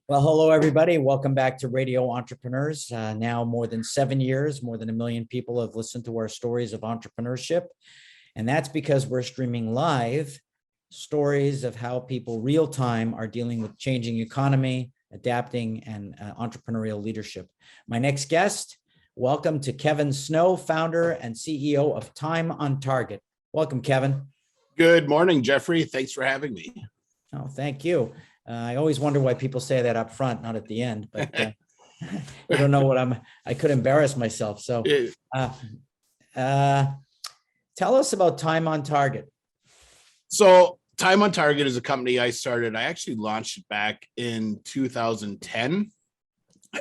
Well, hello, everybody. Welcome back to Radio Entrepreneurs. Now more than 7 years, more than 1 million people have listened to our stories of entrepreneurship. And that's because we're streaming live stories of how people real time are dealing with changing economy, adapting, and entrepreneurial leadership. My next guest, welcome to Kevin Snow, founder and CEO of Time on Target. Welcome, Kevin. Good morning, Jeffrey. Thanks for having me. Oh, thank you. I always wonder why people say that up front, not at the end, but I don't know what I could embarrass myself. So tell us about Time on Target. So Time on Target is a company I started. I actually launched it back in 2010.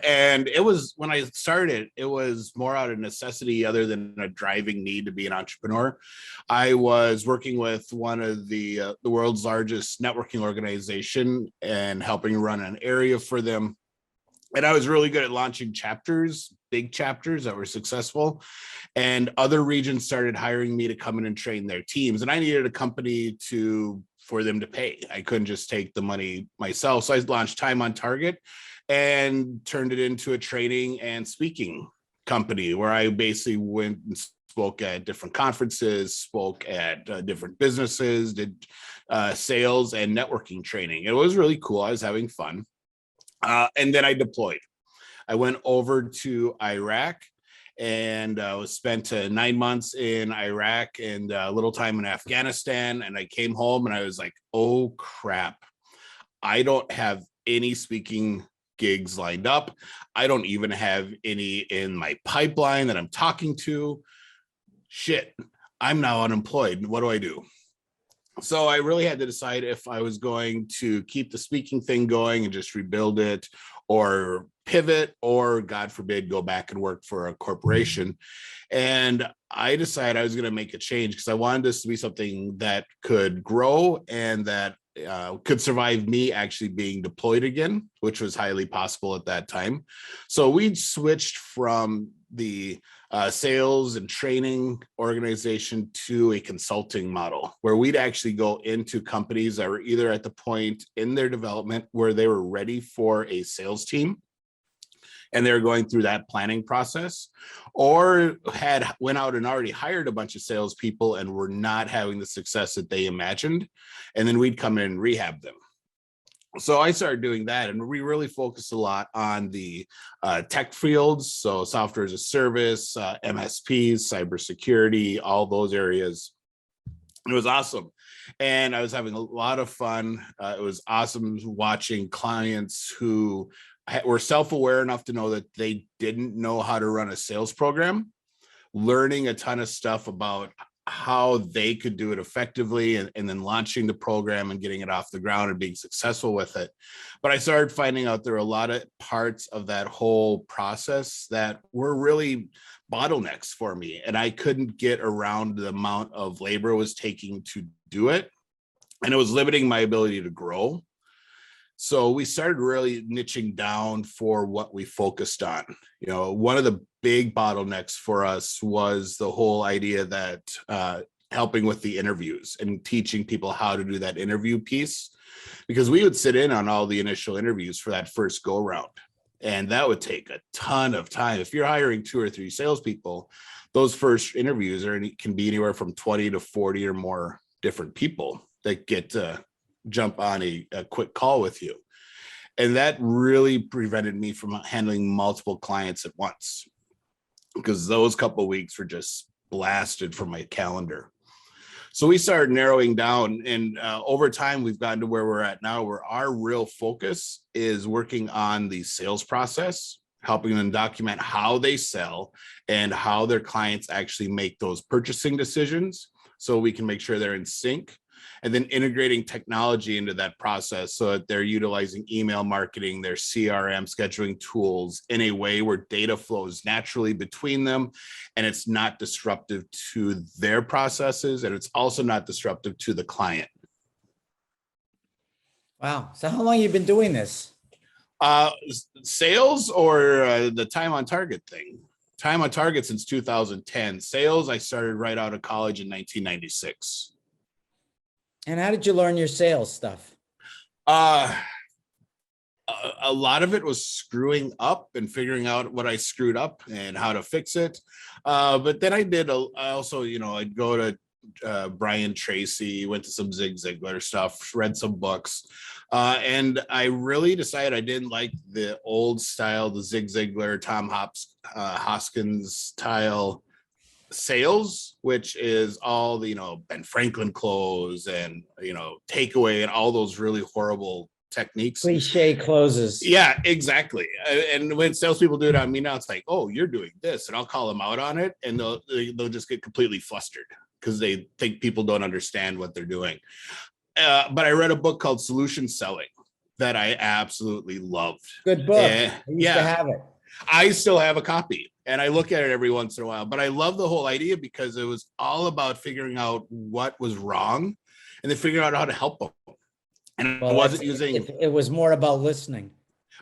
And it was, when I started, it was more out of necessity other than a driving need to be an entrepreneur. I was working with one of the world's largest networking organization and helping run an area for them. And I was really good at launching chapters, big chapters that were successful. And other regions started hiring me to come in and train their teams. And I needed a company for them to pay. I couldn't just take the money myself. So I launched Time on Target and turned it into a training and speaking company where I basically went and spoke at different conferences, spoke at different businesses, did sales and networking training. It was really cool. I was having fun. And then I deployed. I went over to Iraq and was spent 9 months in Iraq and a little time in Afghanistan. And I came home and I was like, oh crap, I don't have any speaking gigs lined up. I don't even have any in my pipeline that I'm talking to. Shit, I'm now unemployed. What do I do? So I really had to decide if I was going to keep the speaking thing going and just rebuild it, or pivot, or God forbid, go back and work for a corporation. And I decided I was going to make a change because I wanted this to be something that could grow and that could survive me actually being deployed again, which was highly possible at that time. So we switched from the sales and training organization to a consulting model where we'd actually go into companies that were either at the point in their development where they were ready for a sales team and they're going through that planning process, or went out and already hired a bunch of salespeople and were not having the success that they imagined. And then we'd come in and rehab them. So I started doing that, and we really focused a lot on the tech fields. So software as a service, MSPs, cybersecurity, all those areas. It was awesome. And I was having a lot of fun. It was awesome watching clients who were self-aware enough to know that they didn't know how to run a sales program, learning a ton of stuff about how they could do it effectively, and then launching the program and getting it off the ground and being successful with it. But I started finding out there were a lot of parts of that whole process that were really bottlenecks for me, and I couldn't get around the amount of labor it was taking to do it, and it was limiting my ability to grow. So we started really niching down for what we focused on. You know, one of the big bottlenecks for us was the whole idea that helping with the interviews and teaching people how to do that interview piece, because we would sit in on all the initial interviews for that first go round. And that would take a ton of time. If you're hiring 2 or 3 salespeople, those first interviews can be anywhere from 20 to 40 or more different people that get to jump on a quick call with you. And that really prevented me from handling multiple clients at once, because those couple of weeks were just blasted from my calendar. So we started narrowing down, and over time, we've gotten to where we're at now, where our real focus is working on the sales process, helping them document how they sell and how their clients actually make those purchasing decisions, so we can make sure they're in sync. And then integrating technology into that process so that they're utilizing email marketing, their CRM scheduling tools in a way where data flows naturally between them, and it's not disruptive to their processes, and it's also not disruptive to the client. Wow. So how long have you been doing this? Sales or the Time on Target thing? Time on Target since 2010. Sales, I started right out of college in 1996. And how did you learn your sales stuff? a lot of it was screwing up and figuring out what I screwed up and how to fix it. But then I also, I'd go to Brian Tracy, went to some Zig Ziglar stuff, read some books. And I really decided I didn't like the old style, the Zig Ziglar, Hoskins style sales, which is all the, Ben Franklin close and, takeaway and all those really horrible techniques. Cliche closes. Yeah, exactly. And when salespeople do it on me now, it's like, oh, you're doing this, and I'll call them out on it, and they'll just get completely flustered because they think people don't understand what they're doing. But I read a book called Solution Selling that I absolutely loved. Good book. I used to have it. I still have a copy and I look at it every once in a while, but I love the whole idea because it was all about figuring out what was wrong and then figuring out how to help them. And I wasn't using... It was more about listening.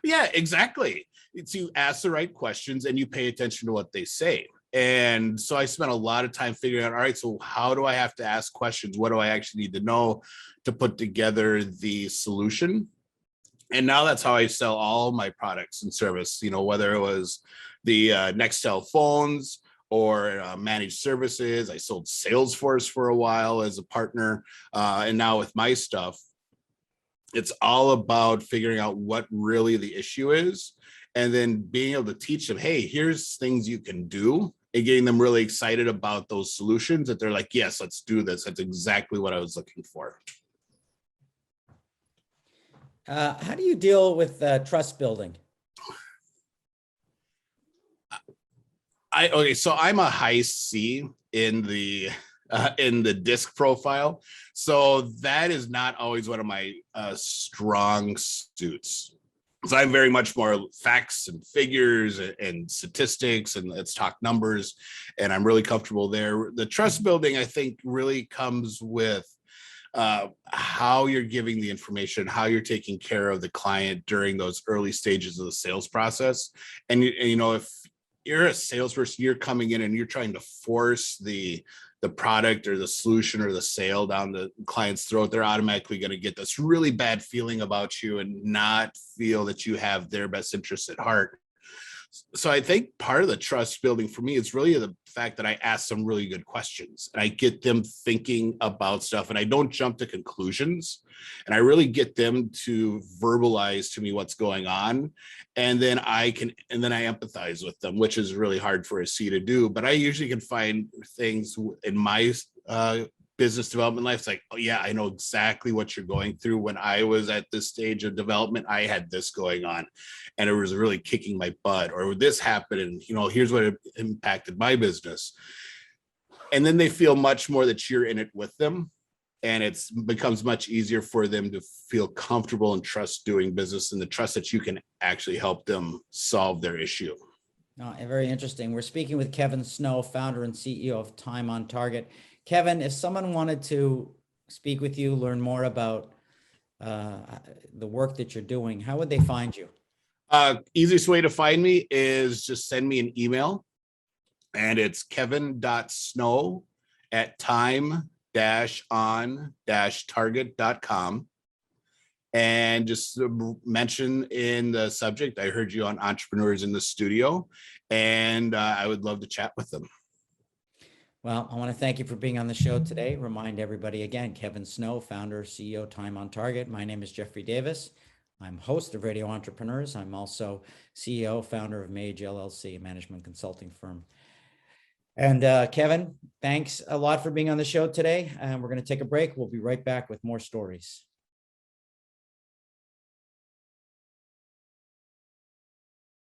Yeah, exactly. It's you ask the right questions and you pay attention to what they say. And so I spent a lot of time figuring out, all right, so how do I have to ask questions? What do I actually need to know to put together the solution? And now that's how I sell all my products and service, whether it was the Nextel phones or managed services. I sold Salesforce for a while as a partner. And now with my stuff, it's all about figuring out what really the issue is and then being able to teach them, hey, here's things you can do, and getting them really excited about those solutions that they're like, yes, let's do this. That's exactly what I was looking for. How do you deal with trust building? So I'm a high C in the disc profile. So that is not always one of my strong suits. So I'm very much more facts and figures and statistics, and let's talk numbers. And I'm really comfortable there. The trust building, I think, really comes with how you're giving the information, how you're taking care of the client during those early stages of the sales process. And if you're a salesperson, you're coming in and you're trying to force the product or the solution or the sale down the client's throat, they're automatically going to get this really bad feeling about you and not feel that you have their best interests at heart. So I think part of the trust building for me is really the fact that I ask some really good questions and I get them thinking about stuff and I don't jump to conclusions, and I really get them to verbalize to me what's going on. And then I empathize with them, which is really hard for a C to do. But I usually can find things in my business development life. It's like, oh yeah, I know exactly what you're going through. When I was at this stage of development, I had this going on and it was really kicking my butt, or this happened and here's what it impacted my business. And then they feel much more that you're in it with them, and it becomes much easier for them to feel comfortable and trust doing business, and the trust that you can actually help them solve their issue. Very interesting. We're speaking with Kevin Snow, founder and CEO of Time on Target. Kevin, if someone wanted to speak with you, learn more about the work that you're doing, how would they find you? Easiest way to find me is just send me an email, and it's kevin.snow@time-on-target.com. And just mention in the subject, I heard you on Entrepreneurs in the Studio, and I would love to chat with them. Well, I want to thank you for being on the show today. Remind everybody again, Kevin Snow, founder, CEO, Time on Target. My name is Jeffrey Davis. I'm host of Radio Entrepreneurs. I'm also CEO, founder of Mage LLC, a management consulting firm. And Kevin, thanks a lot for being on the show today. And we're going to take a break. We'll be right back with more stories.